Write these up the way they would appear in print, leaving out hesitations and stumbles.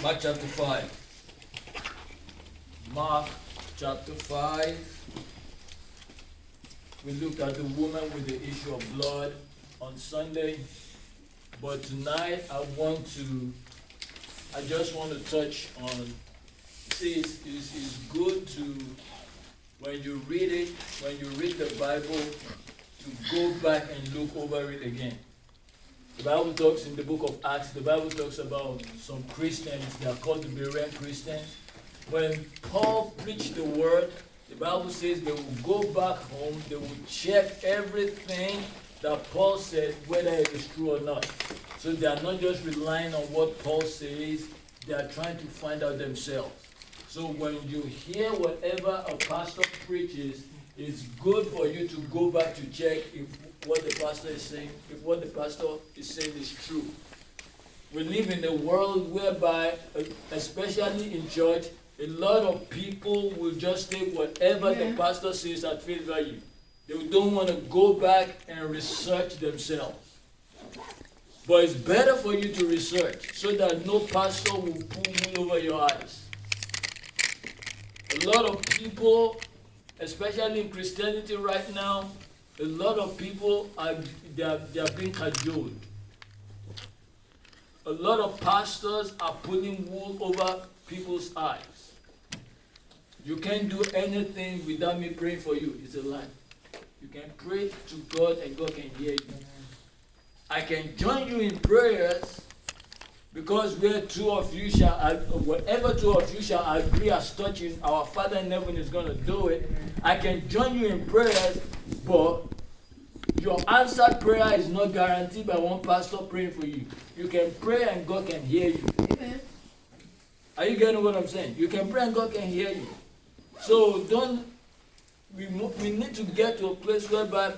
Mark chapter 5. Mark chapter 5. We looked at the woman with the issue of blood on Sunday. But tonight I just want to touch on, see, it's good to, when you read it, when you read the Bible, to go back and look over it again. The Bible talks in the book of Acts, the Bible talks about some Christians, they are called the Berean Christians. When Paul preached the word, the Bible says they will go back home, they will check everything that Paul said, whether it is true or not. So they are not just relying on what Paul says, they are trying to find out themselves. So when you hear whatever a pastor preaches, it's good for you to go back to check if what the pastor is saying, if what the pastor is saying is true. We live in a world whereby, especially in church, a lot of people will just take whatever the pastor says at face value. They don't want to go back and research themselves. But it's better for you to research so that no pastor will pull you over your eyes. A lot of people, especially in Christianity right now, a lot of people are being cajoled. A lot of pastors are putting wool over people's eyes. You can't do anything without me praying for you. It's a lie. You can pray to God and God can hear you. I can join you in prayers because where two of you shall, whatever two of you shall agree as touching, our Father in heaven is going to do it. I can join you in prayers, but your answered prayer is not guaranteed by one pastor praying for you. You can pray and God can hear you. Amen. Are you getting what I'm saying? You can pray and God can hear you. So we need to get to a place whereby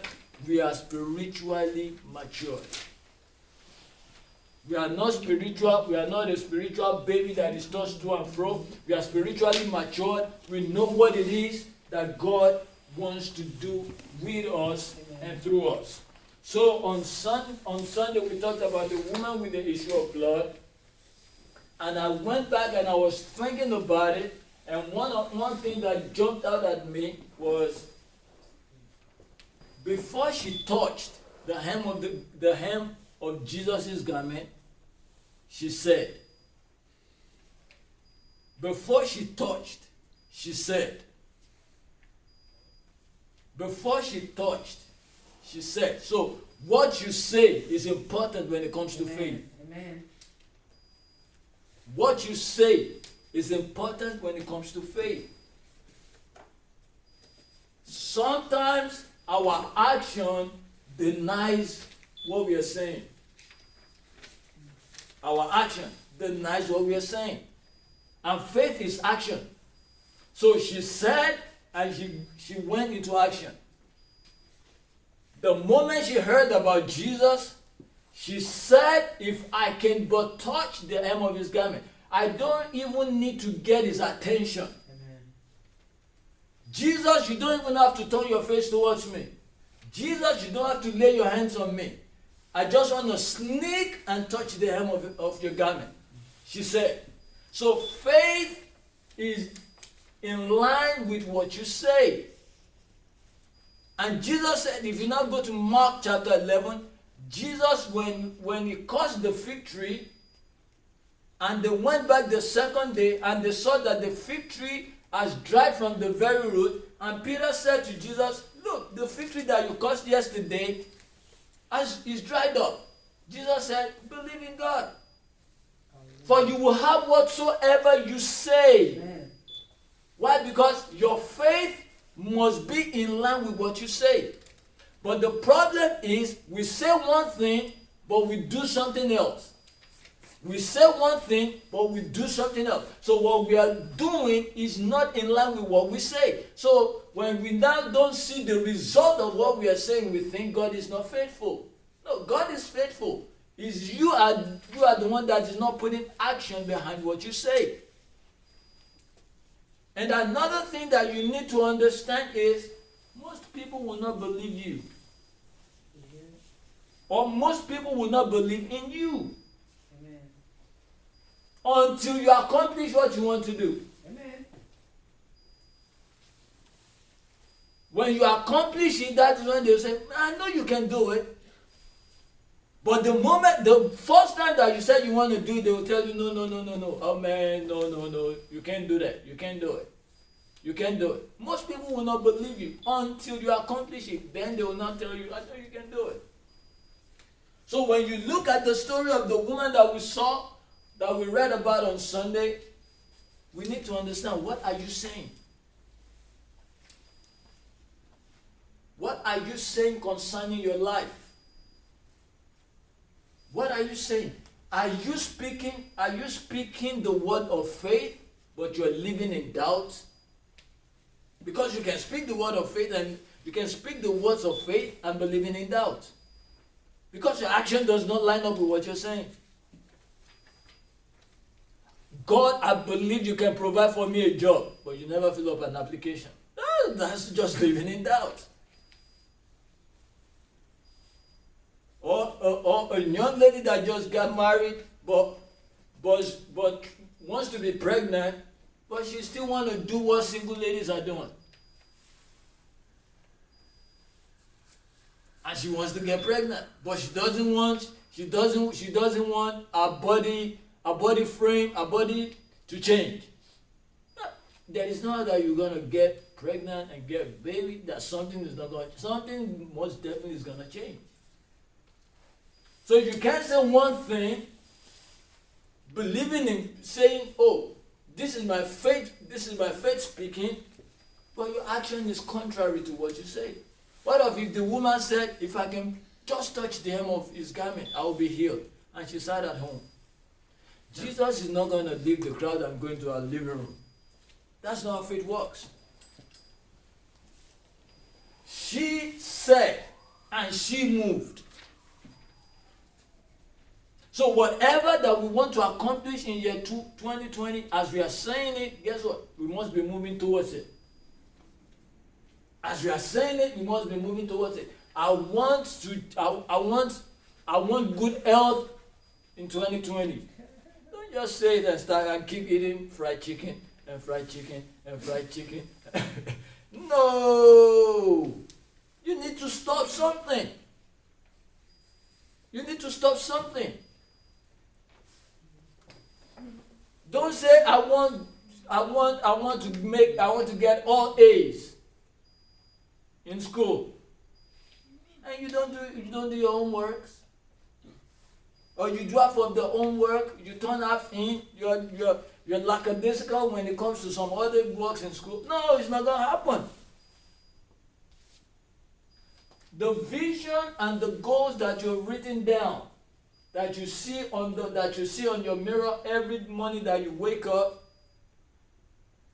we are spiritually matured. We are not spiritual. We are not a spiritual baby that is tossed to and fro. We are spiritually matured. We know what it is that God wants to do with us and through us. So on Sunday we talked about the woman with the issue of blood. And I went back and I was thinking about it. And one thing that jumped out at me was, before she touched the hem of Jesus' garment, she said. Before she touched, she said. Before she touched, she said. So what you say is important when it comes to faith. Amen. What you say is important when it comes to faith. Sometimes our action denies what we are saying. Our action denies what we are saying. And faith is action. So she said, and she went into action. The moment she heard about Jesus, she said, if I can but touch the hem of his garment, I don't even need to get his attention. Amen. Jesus, you don't even have to turn your face towards me. Jesus, you don't have to lay your hands on me. I just want to sneak and touch the hem of your garment. She said. So faith is in line with what you say. And Jesus said, if you now go to Mark chapter 11, Jesus, when he cursed the fig tree, and they went back the second day, and they saw that the fig tree has dried from the very root. And Peter said to Jesus, look, the fig tree that you cursed yesterday is dried up. Jesus said, believe in God. For you will have whatsoever you say. Amen. Why? Because your faith must be in line with what you say. But the problem is, we say one thing, but we do something else. We say one thing, but we do something else. So what we are doing is not in line with what we say. So when we now don't see the result of what we are saying, we think God is not faithful. No, God is faithful. It's you are the one that is not putting action behind what you say. And another thing that you need to understand is, most people will not believe you. Or most people will not believe in you. Amen. until you accomplish what you want to do. Amen. When you accomplish it, that is when they say, I know you can do it. But the first time that you said you want to do it, they will tell you, no. Oh man, no. You can't do that. You can't do it. You can't do it. Most people will not believe you until you accomplish it. Then they will not tell you, I know you can do it. So when you look at the story of the woman that we saw, that we read about on Sunday, we need to understand, what are you saying? What are you saying concerning your life? What are you saying? Are you speaking the word of faith, but you're living in doubt? Because you can speak the word of faith and you can speak the words of faith and be living in doubt. Because your action does not line up with what you're saying. God, I believe you can provide for me a job, but you never fill up an application. That's just living in doubt. Or a young lady that just got married, but wants to be pregnant, but she still want to do what single ladies are doing. And she wants to get pregnant, but she doesn't want her body frame, her body to change. There is no that you're gonna get pregnant and get a baby. That something most definitely is gonna change. So you can't say one thing, believing in saying, oh, this is my faith speaking, but your action is contrary to what you say. What if the woman said, if I can just touch the hem of his garment, I will be healed, and she sat at home? Jesus is not going to leave the crowd and go into our living room. That's not how faith works. She said, and she moved. So whatever that we want to accomplish in year 2020, as we are saying it, guess what? We must be moving towards it. As we are saying it, we must be moving towards it. I want good health in 2020. Don't just say it and start and keep eating fried chicken and fried chicken and fried chicken. No! You need to stop something. You need to stop something. Don't say I want to get all A's in school, and you don't do your homeworks, or you drop off the homework, you turn half in, you're lackadaisical when it comes to some other works in school. No, it's not gonna happen. The vision and the goals that you've written down, that you see on your mirror every morning that you wake up,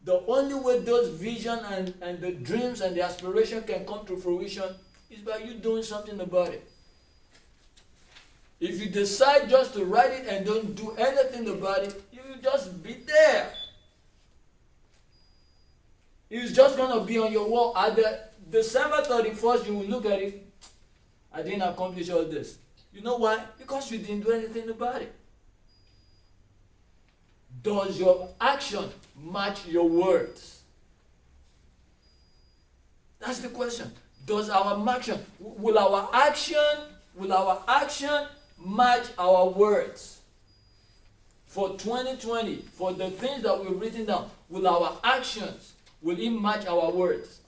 the only way those vision and the dreams and the aspiration can come to fruition is by you doing something about it. If you decide just to write it and don't do anything about it, you will just be there. It's just going to be on your wall. At the December 31st, you will look at it. I didn't accomplish all this. You know why? Because you didn't do anything about it. Does your action match your words? That's the question. Does our action, will our action match our words? For 2020, for the things that we've written down, will our actions, will it match our words?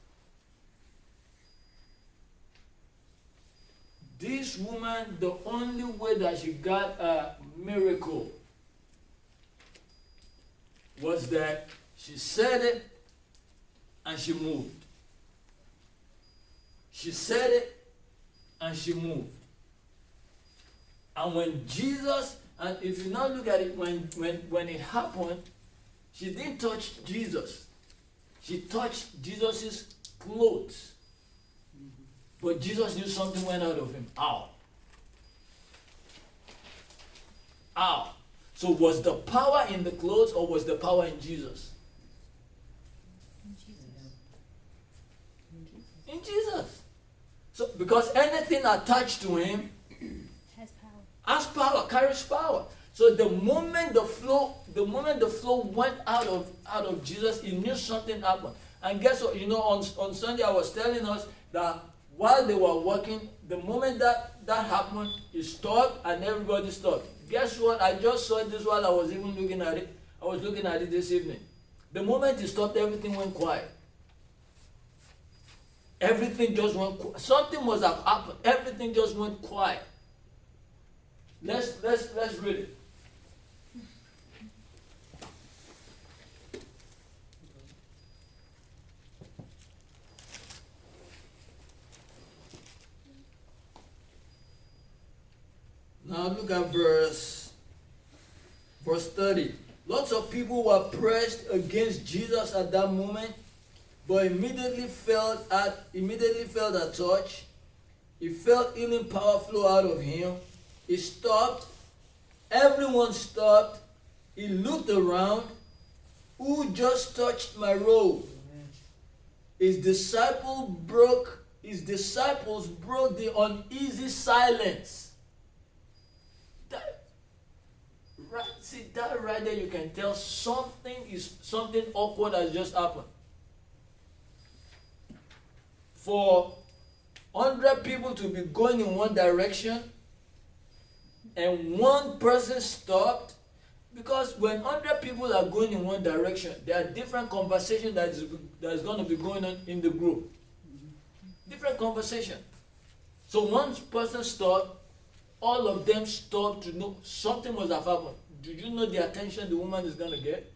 This woman, the only way that she got a miracle was that she said it and she moved. She said it and she moved. And when Jesus, and if you now look at it, when it happened, she didn't touch Jesus. She touched Jesus' clothes. But Jesus knew something went out of him. Ow. Ow. So was the power in the clothes or was the power in Jesus? In Jesus. So because anything attached to him has power, carries power. So the moment the flow went out of Jesus, he knew something happened. And guess what? On Sunday I was telling us that while they were working, the moment that happened, he stopped and everybody stopped. Guess what? I just saw this while I was even looking at it. I was looking at it this evening. The moment he stopped, everything went quiet. Everything just went quiet. Something must have happened. Everything just went quiet. Let's read it. Now look at verse 30. Lots of people were pressed against Jesus at that moment, but immediately felt a touch. He felt healing power flow out of him. He stopped. Everyone stopped. He looked around. Who just touched my robe? His disciples broke the uneasy silence. That right there, you can tell something awkward has just happened. For 100 people to be going in one direction and one person stopped, because when 100 people are going in one direction, there are different conversations that is going to be going on in the group. Different conversation. So one person stopped, all of them stopped to know something must have happened. Do you know the attention the woman is going to get?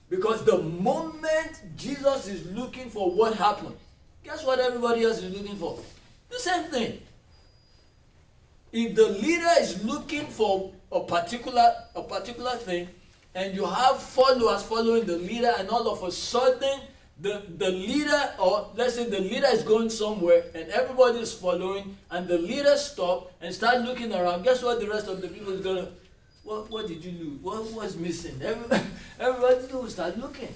Because the moment Jesus is looking for what happened, guess what everybody else is looking for? The same thing. If the leader is looking for a particular thing, and you have followers following the leader, and all of a sudden the leader, or let's say the leader is going somewhere and everybody is following, and the leader stop and start looking around, guess what the rest of the people is gonna, what did you lose? What was missing? Everybody will start looking.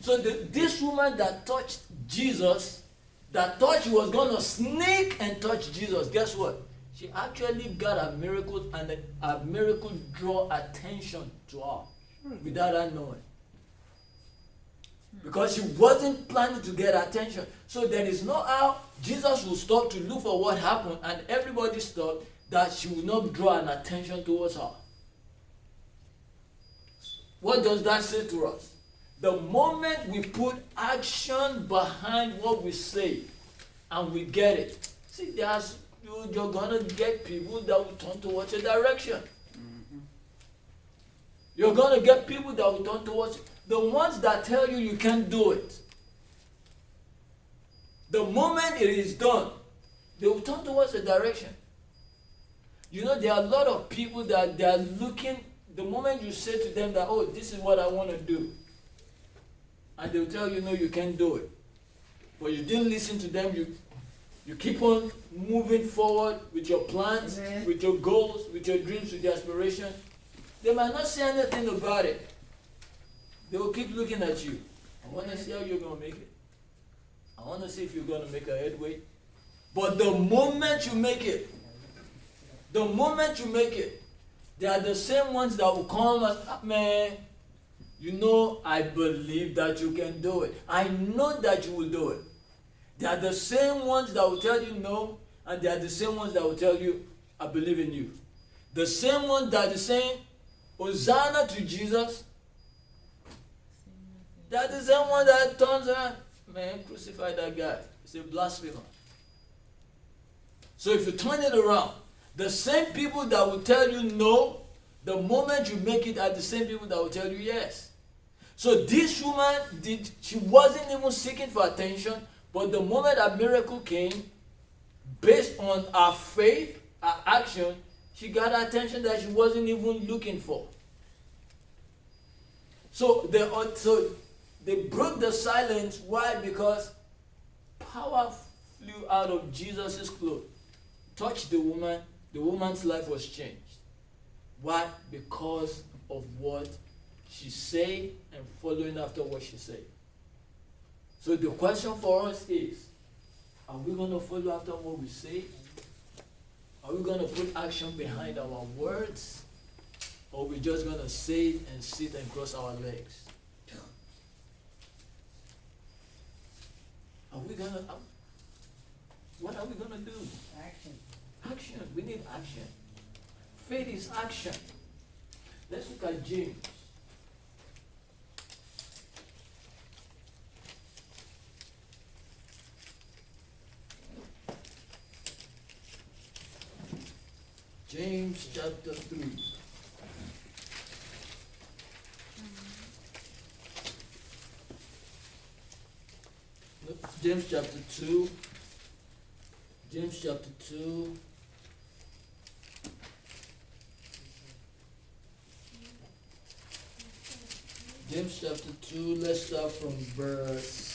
So this woman that touched Jesus, that thought she was gonna sneak and touch Jesus, guess what? She actually got a miracle, and a miracle draw attention to her without her knowing. Because she wasn't planning to get attention. So there is no how Jesus will stop to look for what happened and everybody stopped, that she will not draw an attention towards her. What does that say to us? The moment we put action behind what we say and we get it, see, you're going to get people that will turn towards your direction. You're going to get people that will turn towards you. The ones that tell you can't do it, the moment it is done, they will turn towards the direction. There are a lot of people that they are looking, the moment you say to them that, oh, this is what I want to do, and they'll tell you, no, you can't do it. But you didn't listen to them, you keep on moving forward with your plans, with your goals, with your dreams, with your aspirations. They might not say anything about it. They will keep looking at you. I want to see how you're going to make it. I want to see if you're going to make a headway. But the moment you make it, they are the same ones that will come and, man, I believe that you can do it. I know that you will do it. They are the same ones that will tell you no, and they are the same ones that will tell you, I believe in you. The same ones that are saying, Hosanna to Jesus. That is the same one that turns around, man, crucify that guy. It's a blasphemer. So if you turn it around, the same people that will tell you no, the moment you make it, are the same people that will tell you yes. So this woman, she wasn't even seeking for attention, but the moment a miracle came, based on her faith, her action, she got attention that she wasn't even looking for. So they broke the silence. Why? Because power flew out of Jesus' clothes, touched the woman. The woman's life was changed. Why? Because of what she said and following after what she said. So the question for us is, are we going to follow after what we say? Are we going to put action behind our words? Or are we just going to say it and sit and cross our legs? Are we going to... What are we going to do? Action. Action. We need action. Faith is action. Let's look at James. James chapter 3. James chapter 2. James chapter 2. James chapter 2, let's start from verse.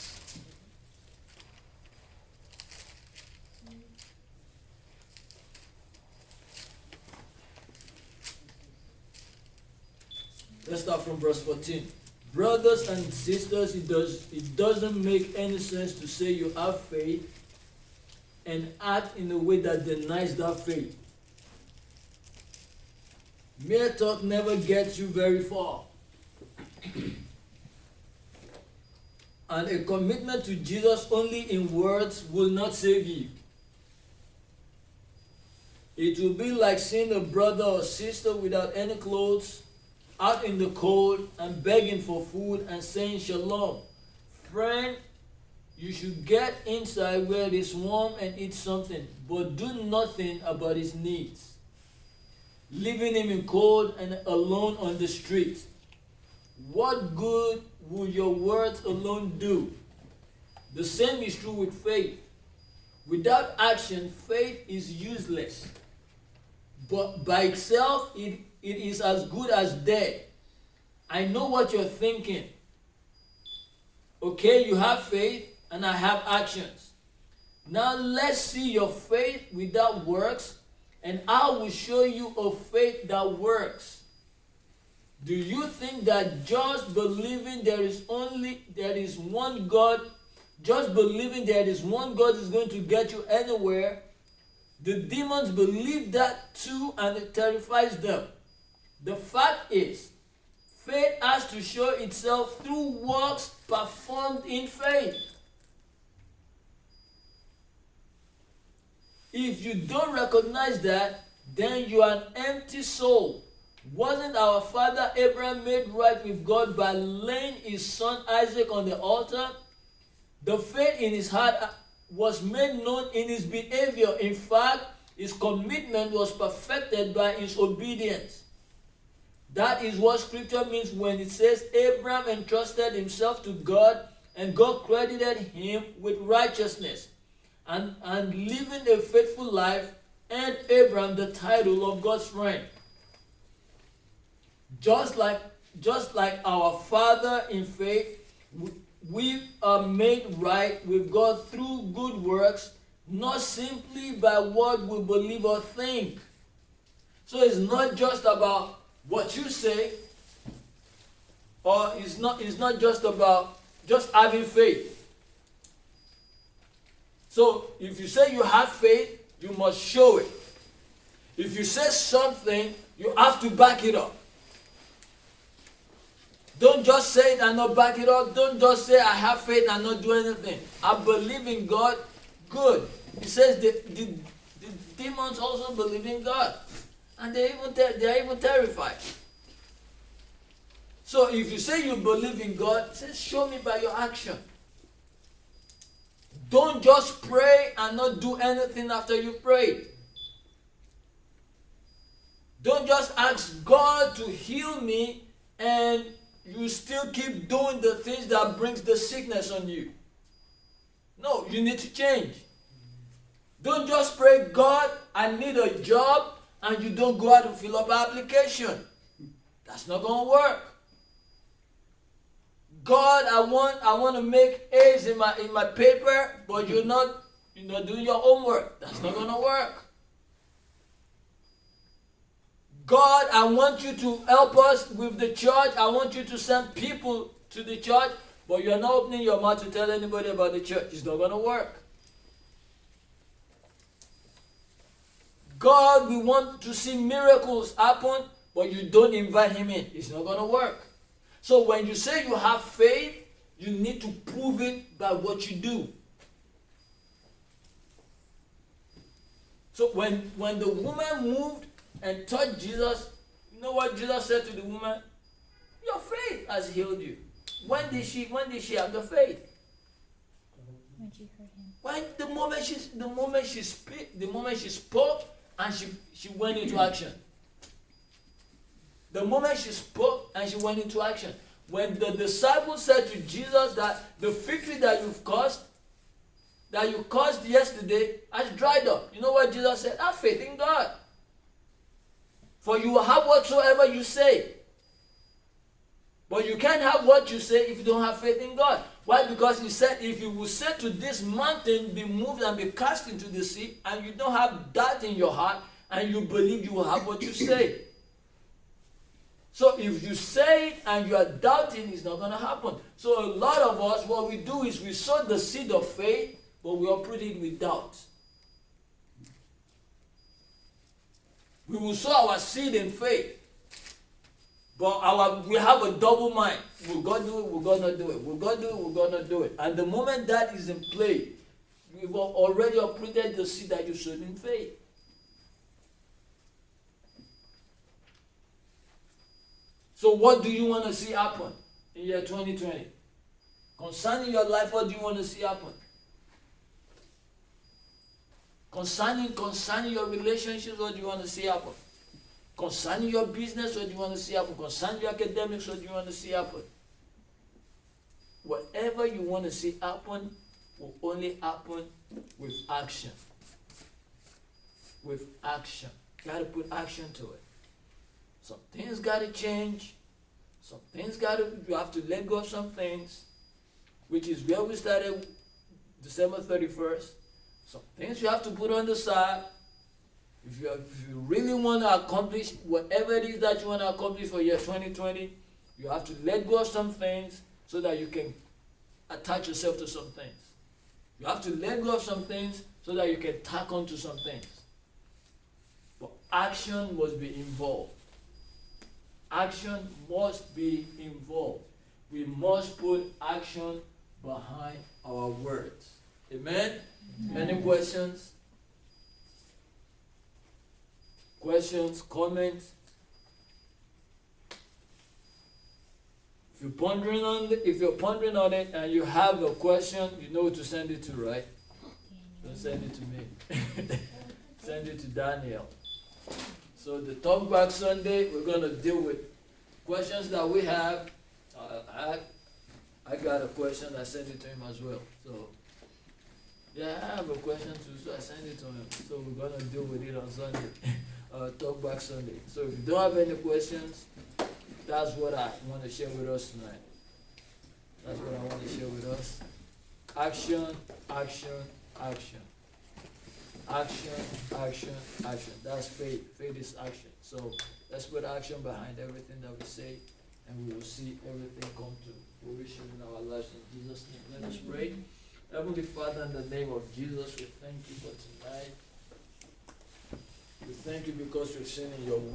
Let's start from verse 14. Brothers and sisters, it doesn't make any sense to say you have faith and act in a way that denies that faith. Mere talk never gets you very far. And a commitment to Jesus only in words will not save you. It will be like seeing a brother or sister without any clothes out in the cold and begging for food and saying shalom. Friend, you should get inside where it is warm and eat something, but do nothing about his needs, leaving him in cold and alone on the street. What good will your words alone do? The same is true with faith. Without action, faith is useless. But by itself, it is as good as dead. I know what you're thinking. Okay, you have faith and I have actions. Now let's see your faith without works, and I will show you a faith that works. Do you think that just believing there is one God is going to get you anywhere? The demons believe that too, and it terrifies them. The fact is, faith has to show itself through works performed in faith. If you don't recognize that, then you are an empty soul. Wasn't our father Abraham made right with God by laying his son Isaac on the altar? The faith in his heart was made known in his behavior. In fact, his commitment was perfected by his obedience. That is what scripture means when it says Abraham entrusted himself to God and God credited him with righteousness. And living a faithful life earned Abraham the title of God's friend. Just like our father in faith, we are made right with God through good works, not simply by what we believe or think. So it's not just about what you say, or it's not just about just having faith. So if you say you have faith, you must show it. If you say something, you have to back it up. Don't just say it and not back it up. Don't just say I have faith and not do anything. I believe in God. Good. He says the demons also believe in God. And they're even terrified. So if you say you believe in God, say show me by your action. Don't just pray and not do anything after you prayed. Don't just ask God to heal me and you still keep doing the things that brings the sickness on you. No, you need to change. Don't just pray, God, I need a job, and you don't go out and fill up an application. That's not going to work. God, I want to make A's in my paper, but you're not doing your homework. That's not going to work. God, I want you to help us with the church. I want you to send people to the church, but you're not opening your mouth to tell anybody about the church. It's not going to work. God will want to see miracles happen, but you don't invite him in. It's not going to work. So when you say you have faith, you need to prove it by what you do. So when the woman moved and touched Jesus, you know what Jesus said to the woman? Your faith has healed you. When did she have the faith? When she heard him. When the moment she spoke and she went into action. The moment she spoke and she went into action. When the disciples said to Jesus that the fig tree that you caused yesterday has dried up. You know what Jesus said? Have faith in God. For you will have whatsoever you say. But you can't have what you say if you don't have faith in God. Why? Because he said, if you will say to this mountain, be moved and be cast into the sea, and you don't have that in your heart, and you believe you will have what you say. So if you say it and you are doubting, it's not going to happen. So a lot of us, what we do is we sow the seed of faith, but we uproot it with doubt. We will sow our seed in faith, but we have a double mind. Will God do it? Will God not do it? Will God do it? Will God not do it? And the moment that is in play, we've already uprooted the seed that you sowed in faith. So what do you want to see happen in year 2020? Concerning your life, what do you want to see happen? Concerning your relationships, what do you want to see happen? Concerning your business, what do you want to see happen? Concerning your academics, what do you want to see happen? Whatever you want to see happen will only happen with action. With action. You got to put action to it. Some things got to change. Some things you have to let go of some things, which is where we started December 31st. Some things you have to put on the side. If you really want to accomplish whatever it is that you want to accomplish for year 2020, you have to let go of some things so that you can attach yourself to some things. You have to let go of some things so that you can tack on to some things. But action must be involved. Action must be involved. We must put action behind our words. Amen? Any questions? Questions, comments? If you're pondering on it and you have a question, you know who to send it to, right? Don't send it to me. Send it to Daniel. So the Talk Back Sunday, we're going to deal with questions that we have. I got a question, I sent it to him as well. So, yeah, I have a question too, so I sent it to him. So we're going to deal with it on Sunday. Talk Back Sunday. So if you don't have any questions, that's what I want to share with us tonight. That's what I want to share with us. Action, action, action. Action, action, action. That's faith. Faith is action. So let's put action behind everything that we say, and we will see everything come to fruition in our lives in Jesus' name. Let us pray. Heavenly Father, in the name of Jesus, we thank you for tonight. We thank you because we've seen in your word.